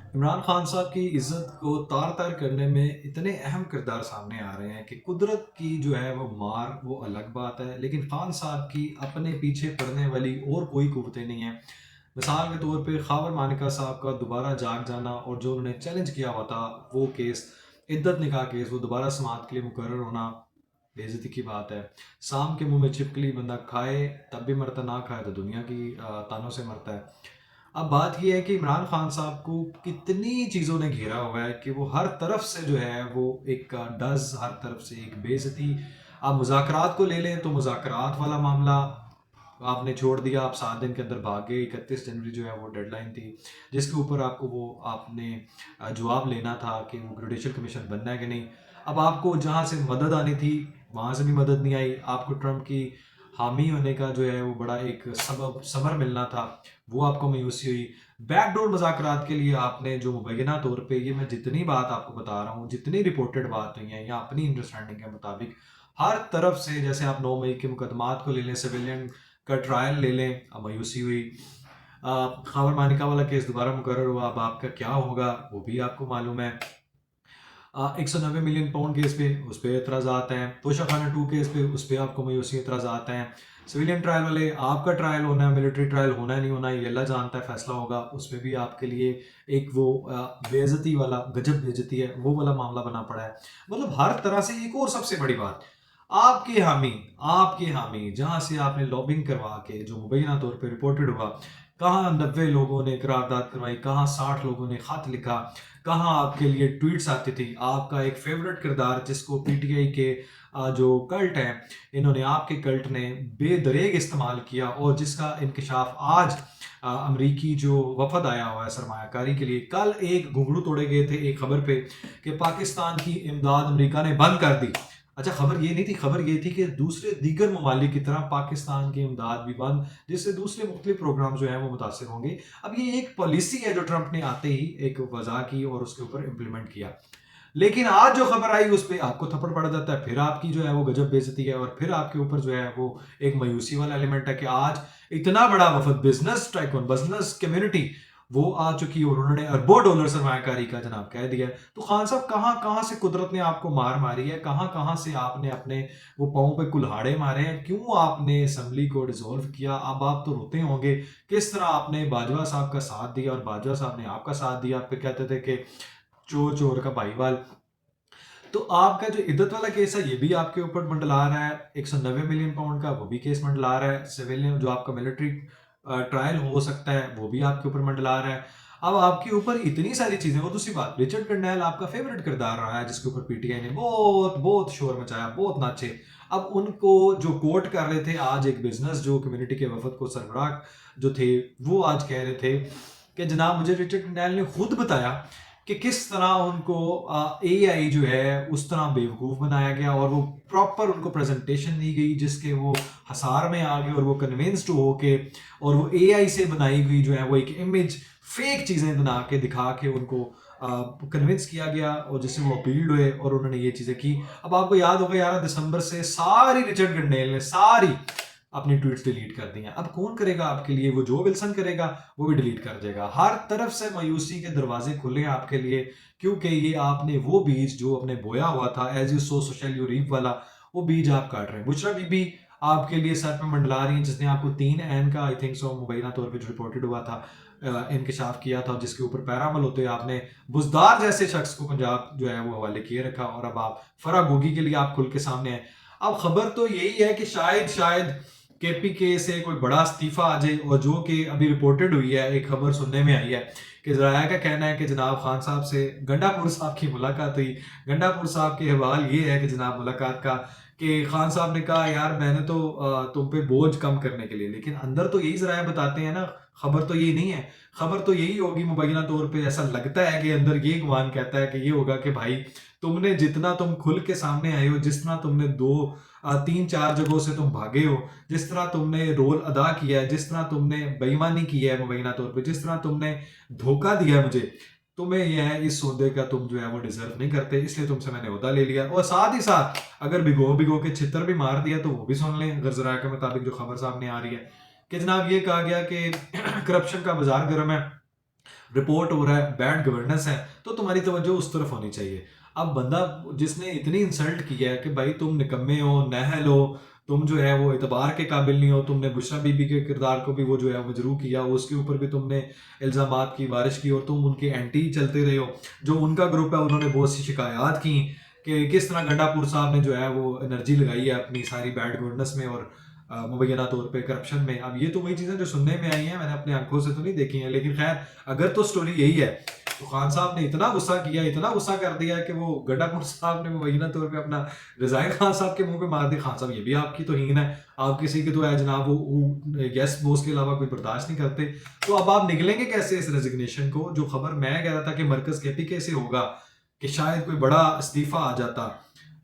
इमरान खान साहब की इज़्ज़त को तार-तार करने में इतने अहम किरदार सामने आ रहे हैं कि कुदरत की जो है वो मार वो अलग बात है, लेकिन खान साहब की अपने पीछे पड़ने वाली और कोई कुव्वतें नहीं हैं। मिसाल के तौर पे ख़ावर मानिका साहब का दोबारा जाग जाना और जो उन्होंने चैलेंज किया हुआ था वो केस, इद्दत निकाह केस, वो दोबारा समाअत के लिए मुकर्रर होना बेइज़्ज़ती की बात है। साम के मुँह में छिपकली बंदा खाए तब भी मरता, ना खाए तो दुनिया की तानों से मरता है। अब बात ये है कि इमरान खान साहब को कितनी चीज़ों ने घेरा हुआ है कि वो हर तरफ से जो है वो एक डज़, हर तरफ से एक बेइज्जती। आप मुज़ाकरात को ले लें तो मुज़ाकरात वाला मामला आपने छोड़ दिया, आप 7 दिन के अंदर भाग गए। 31 जनवरी जो है वो डेडलाइन थी, जिसके ऊपर आपको वो आपने जवाब लेना था कि वो जुडिशल कमीशन बनना है कि नहीं। अब आपको जहाँ से मदद आनी थी, वहाँ से भी मदद नहीं आई। आपको ट्रंप की हामी होने का जो है वो बड़ा एक सबब समर मिलना था, वो आपको मायूसी हुई। बैकडोर मुज़ाकरात के लिए आपने जो मुबैना तौर पे, ये मैं जितनी बात आपको बता रहा हूँ, जितनी रिपोर्टेड बात हुई है या अपनी अंडरस्टैंडिंग के मुताबिक, हर तरफ से, जैसे आप 9 मई के मुकदमात को ले लें, सिविलियन का ट्रायल ले लें, अब मायूसी हुई। खबर मानिका वाला केस दोबारा मुकर्रर हुआ, अब आपका क्या होगा वो भी आपको मालूम है। 190 मिलियन पाउंड केस पे उस पर एतराज़ात हैं। तोशा खाना 2 केस पे उस पर आपको मायूसी एतराज़ात हैं। सिविलियन ट्रायल वाले, आपका ट्रायल होना है, मिलिट्री ट्रायल होना है नहीं होना ये अल्लाह जानता है, फैसला होगा उस पर भी आपके लिए एक वो बेइज्जती वाला, गजब बेइज्जती है वो वाला मामला बना पड़ा है। मतलब हर तरह से। एक और सबसे बड़ी बात, आपके हामी जहां से आपने लॉबिंग करवा के जो मुबैना तौर पे रिपोर्टेड हुआ, कहाँ 90 लोगों ने करारदाद करवाई, कहाँ 60 लोगों ने खत लिखा, कहाँ आपके लिए ट्वीट्स आती थी। आपका एक फेवरेट किरदार जिसको पीटीआई के जो कल्ट है, इन्होंने, आपके कल्ट ने बेदरेग इस्तेमाल किया और जिसका इंकशाफ आज अमरीकी जो वफद आया हुआ है सरमायाकारी के लिए, कल एक घुंघरू तोड़े गए थे एक खबर पे कि पाकिस्तान की इमदाद अमेरिका ने बंद कर दी। अच्छा, खबर ये नहीं थी, खबर ये थी कि दूसरे दीगर ममालिक की तरह पाकिस्तान की इमदाद भी बंद, जिससे दूसरे मुख्तलिफ प्रोग्राम जो हैं वो मुतासर होंगे। अब ये एक पॉलिसी है जो ट्रंप ने आते ही एक वजह की और उसके ऊपर इम्प्लीमेंट किया। लेकिन आज जो खबर आई उस पर आपको थप्पड़ पड़ जाता है, फिर आपकी जो है वो गजब बेइज्जती है और फिर आपके ऊपर जो है वो एक मायूसी वाला एलिमेंट है कि आज इतना बड़ा वफद, बिजनेस टाइकून, बिजनेस कम्युनिटी वो आ चुकी है और उन्होंने अरबों डॉलर सरमायाकारी का जनाब कह दिया है। तो खान साहब, कहाँ कहाँ से कुदरत ने आपको मार मारी है, कहाँ कहाँ से आपने अपने वो पाँव पे कुल्हाड़े मारे हैं, क्यों आपने असम्बली को डिसॉल्व किया। अब आप तो रोते होंगे किस तरह आपने बाजवा साहब का साथ दिया और बाजवा साहब ने आपका साथ दिया। फिर कहते थे कि चोर चोर का भाईवाल। तो आपका जो इद्दत वाला केस है ये भी आपके ऊपर मंडला रहा है, 190 मिलियन पाउंड का वो भी केस मंडला रहा है। सिविलियन जो आपका मिलिट्री ट्रायल हो सकता है वो भी आपके ऊपर मंडला रहा है। अब आपके ऊपर इतनी सारी चीजें। वो दूसरी बात, रिचर्ड कर्नैल आपका फेवरेट किरदार रहा है जिसके ऊपर पीटीआई ने बहुत बहुत शोर मचाया, बहुत नाचे। अब उनको जो कोर्ट कर रहे थे, आज एक बिजनेस जो कम्युनिटी के वफद को सरबराह जो थे, वो आज कह रहे थे कि जनाब मुझे रिचर्ड कर्नैल ने खुद बताया कि किस तरह उनको एआई जो है उस तरह बेवकूफ़ बनाया गया और वो प्रॉपर उनको प्रेजेंटेशन दी गई जिसके वो हसार में आ गए और वो कन्विंस्ड हो के, और वो एआई से बनाई गई जो है वो एक इमेज, फेक चीज़ें बना के दिखा के उनको कन्विंस किया गया और जिससे वो अपील्ड हुए और उन्होंने ये चीज़ें की। अब आपको याद होगा 11 दिसंबर से सारी रिचर्ड गंडेल ने सारी अपनी ट्वीट्स डिलीट कर दी हैं। अब कौन करेगा आपके लिए, वो जो विल्सन करेगा वो भी डिलीट कर देगा। हर तरफ से मायूसी के दरवाजे खुले हैं आपके लिए, क्योंकि ये आपने वो बीज जो अपने बोया हुआ था, as you sow so shall you reap वाला, वो बीज आप काट रहे हैं। बुशरा बीबी आपके लिए सर पे मंडला रही है, जिसने आपको 3 एन का आई थिंक सो मुबैना तौर पे जो रिपोर्टेड हुआ था इंकशाफ किया था, जिसके ऊपर पैरामल होते हुए आपने बुजदार जैसे शख्स को पंजाब जो है वो हवाले किए रखा और अब आप फरा गोगी के लिए आप खुल के सामने आए। अब खबर तो यही है कि शायद शायद केपीके से कोई बड़ा इस्तीफा आ जाए, और जो कि अभी रिपोर्टेड हुई है, एक खबर सुनने में आई है कि जराया का कहना है कि जनाब खान साहब से गंडापुर साहब की मुलाकात हुई। गंडापुर साहब के हवाल ये है कि जनाब मुलाकात का, कि खान साहब ने कहा यार मैंने तो तुम पे बोझ कम करने के लिए, लेकिन अंदर तो यही जराया बताते हैं ना, खबर तो यही नहीं है। खबर तो यही होगी मुबैना तौर पे, ऐसा लगता है कि अंदर ये गुमान कहता है कि ये होगा कि भाई तुमने जितना तुम खुल के सामने आए हो, जिस तरह तुमने 2 3 4 जगहों से तुम भागे हो, जिस तरह तुमने रोल अदा किया है, जिस तरह तुमने बेईमानी की है मुबैना तौर पे, जिस तरह तुमने धोखा दिया मुझे, तुम्हें यह है इस सौदे का तुम जो है वो डिजर्व नहीं करते, इसलिए तुमसे मैंने ओहदा ले लिया। और साथ ही साथ अगर भिगो भिगो के छितर भी मार दिया तो वो भी सुन लें। अगर जरा के मुताबिक जो खबर सामने आ रही है कि जनाब ये कहा गया कि करप्शन का बाजार गर्म है, रिपोर्ट हो रहा है, बैड गवर्नेंस है, तो तुम्हारी तवज्जो उस तरफ होनी चाहिए। अब बंदा जिसने इतनी इंसल्ट किया है कि भाई तुम निकम्मे हो, नहल हो, तुम जो है वो एतबार के काबिल नहीं हो, तुमने बुशरा बीबी के किरदार को भी वो जो है मजरू किया, उसके ऊपर भी तुमने इल्ज़ामात की, बारिश की, और तुम उनके एंटी चलते रहे हो। जो उनका ग्रुप है उन्होंने बहुत सी शिकायत की कि किस तरह गंडापुर साहब ने जो है वो एनर्जी लगाई है अपनी सारी बैड गवर्नेंस में और मुबैना तौर पे करप्शन में। अब ये तो वही चीज़ें जो सुनने में आई हैं, मैंने अपनी आंखों से तो नहीं देखी हैं, लेकिन खैर अगर तो स्टोरी यही है तो खान साहब ने इतना गुस्सा किया, इतना गुस्सा कर दिया कि वो गंडापुर साहब ने मुबैना तौर पे अपना रिजाइन खान साहब के मुंह पे मार दिया। खान साहब ये भी आपकी तौहीन है, आप किसी के तो है जनाब वो यस बॉस के अलावा कोई बर्दाश्त नहीं करते। तो अब आप निकलेंगे कैसे इस रेजिग्नेशन को? जो खबर मैं कह रहा था कि मरकज के पीके से होगा कि शायद कोई बड़ा इस्तीफा आ जाता,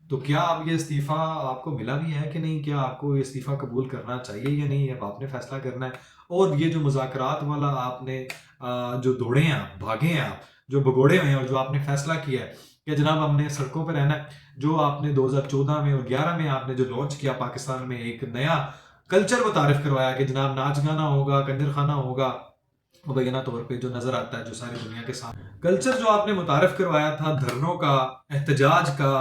तो क्या अब ये इस्तीफा आपको मिला भी है कि नहीं? क्या आपको ये इस्तीफा कबूल करना चाहिए या नहीं? अब आपने फैसला करना है। और ये जो मुज़ाकरात वाला आपने जो दौड़े हैं आप, भागे हैं आप, जो भगोड़े हुए हैं, और जो आपने फैसला किया है कि जनाब हमने सड़कों पर रहना है, जो आपने 2014 में और 11 में आपने जो लॉन्च किया पाकिस्तान में एक नया कल्चर मुतारिफ करवाया कि जनाब नाच गाना होगा, कंजर खाना होगा, मुबैना तौर पे जो नजर आता है जो सारी दुनिया के सामने कल्चर जो आपने मुतारिफ करवाया था, धरनों का, एहतजाज का,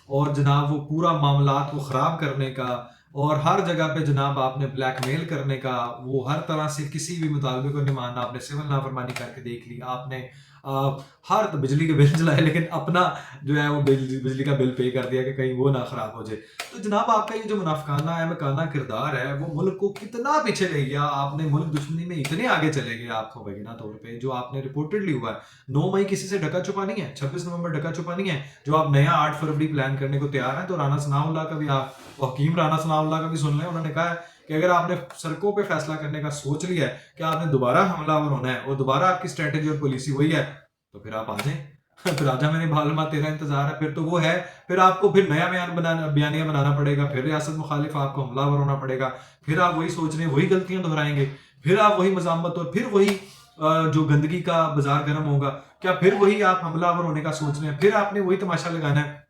और जनाब वो पूरा मामलात को ख़राब करने का, और हर जगह पे जनाब आपने ब्लैकमेल करने का, वो हर तरह से किसी भी मुतालबे को नहीं मानना, आपने सिविल नाफरमानी करके देख ली, आपने हर बिजली के बिल जलाए, लेकिन अपना जो है वो बिजली का बिल पे कर दिया कि कहीं वो ना ख़राब हो जाए। तो जनाब आपका ये जो मुनाफिकाना है, मकाना किरदार है, वो मुल्क को कितना पीछे ले गया। आपने मुल्क दुश्मनी में इतने आगे चले गए आपको मुबैना तौर पे, जो आपने रिपोर्टेडली हुआ है। 9 मई किसी से ढका छुपा नहीं है, 26 नवंबर ढका छुपा नहीं है। जो आप नया 8 फरवरी प्लान करने को तैयार हैं, तो राना सनाउल्लाह का भी आप हकीम राना सनाउल्लाह का भी सुन लें। उन्होंने कहा है कि अगर आपने सड़कों पे फैसला करने का सोच लिया है कि आपने दोबारा हमलावर होना है और दोबारा आपकी स्ट्रेटेजी और पॉलिसी वही है, तो फिर आप आ जाएं। फिर आजा मेरे भालमा, तेरा इंतजार है। फिर तो वो है, फिर आपको फिर नया बयानिया बनाना पड़ेगा, फिर रियासत मुखालिफ आपको हमलावर होना पड़ेगा, फिर आप वही सोच रहे हैं, वही गलतियां दोहराएंगे, फिर आप वही मजामत और फिर वही जो गंदगी का बाजार गर्म होगा, क्या फिर वही आप हमलावर होने का सोच रहे हैं, फिर आपने वही तमाशा लगाना है।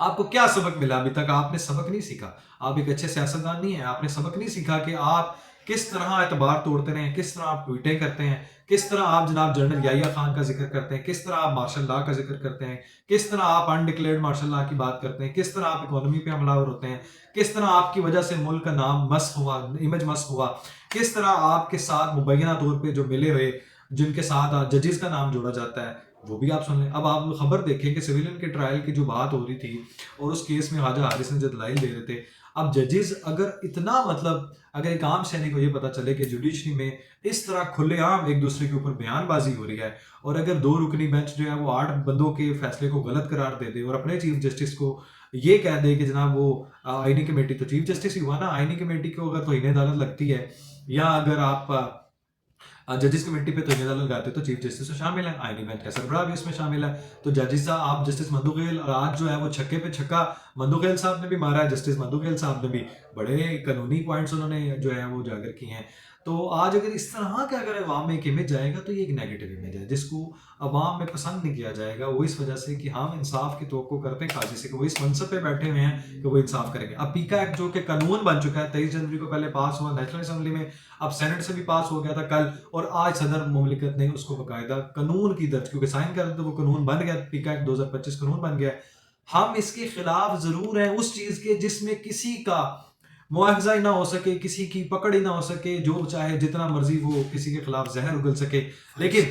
आपको क्या सबक मिला अभी तक? आपने सबक नहीं सीखा। आप एक अच्छे सियासतदान नहीं है, आपने सबक नहीं सीखा कि आप किस तरह एतबार तोड़ते रहे, किस तरह आप ट्वीटें करते हैं, किस तरह आप जनाब जनरल याहिया खान का जिक्र करते हैं, किस तरह आप मार्शल लॉ का जिक्र करते हैं, किस तरह आप अनडिक्लेयर्ड मार्शल लॉ की बात करते हैं, किस तरह आप इकोनॉमी पे हमलावर होते हैं, किस तरह आपकी वजह से मुल्क का नाम मस्क हुआ, इमेज मस्क हुआ, किस तरह आपके साथ मुबैना तौर पर जो मिले हुए, जिनके साथ जजेस का नाम जोड़ा जाता है, वो भी आप सुन लें। अब आप खबर देखें कि सिविलियन के ट्रायल की जो बात हो रही थी और उस केस में ख्वाजा हारिस ने जो दलाइल दे रहे थे, अब जजेस अगर इतना मतलब अगर एक आम सैनिक को ये पता चले कि जुडिशरी में इस तरह खुलेआम एक दूसरे के ऊपर बयानबाजी हो रही है, और अगर 2 रुकनी बेंच जो है वो 8 बंदों के फैसले को गलत करार दे दे और अपने चीफ जस्टिस को ये कह दे कि जनाब वो आईनी कमेटी, तो चीफ जस्टिस ही हुआ ना, आईनी कमेटी को अगर तौहीन अदालत लगती है, या अगर आप जजेस कमेटी पे तौहीन अदालत लगाते तो चीफ जस्टिस तो शामिल है, आईनी बेंच का सरबराह भी इसमें शामिल है। तो जजेस साहब, आप जस्टिस मंदुखेल, और आज जो है वो छक्के पे छक्का मंदुखेल साहब ने भी मारा है, जस्टिस मंदुखेल साहब ने भी बड़े कानूनी पॉइंट्स उन्होंने जो है वो उजागर किए हैं। तो आज अगर इस तरह का अगर अवाम में एक इमेज जाएगा, तो ये एक नेगेटिव इमेज है जिसको अवाम में पसंद नहीं किया जाएगा। वो इस वजह से कि हम इंसाफ की तवक्को करते हैं काजी से कि वो इस मनसब पे बैठे हुए हैं कि वो इंसाफ करेंगे। अब पीका एक्ट जो कि कानून बन चुका है, 23 जनवरी को पहले पास हुआ नेशनल असेंबली में, अब सेनेट से भी पास हो गया था कल, और आज सदर मुमलिकत ने उसको बाकायदा कानून की दर्ज क्योंकि साइन कर तो वो कानून बन गया, पीका एक्ट 2025 कानून बन गया। हम इसके खिलाफ जरूर हैं उस चीज के जिसमें किसी का मुआवजा ही ना हो सके, किसी की पकड़ ही ना हो सके, जो चाहे जितना मर्जी वो किसी के खिलाफ जहर उगल सके, लेकिन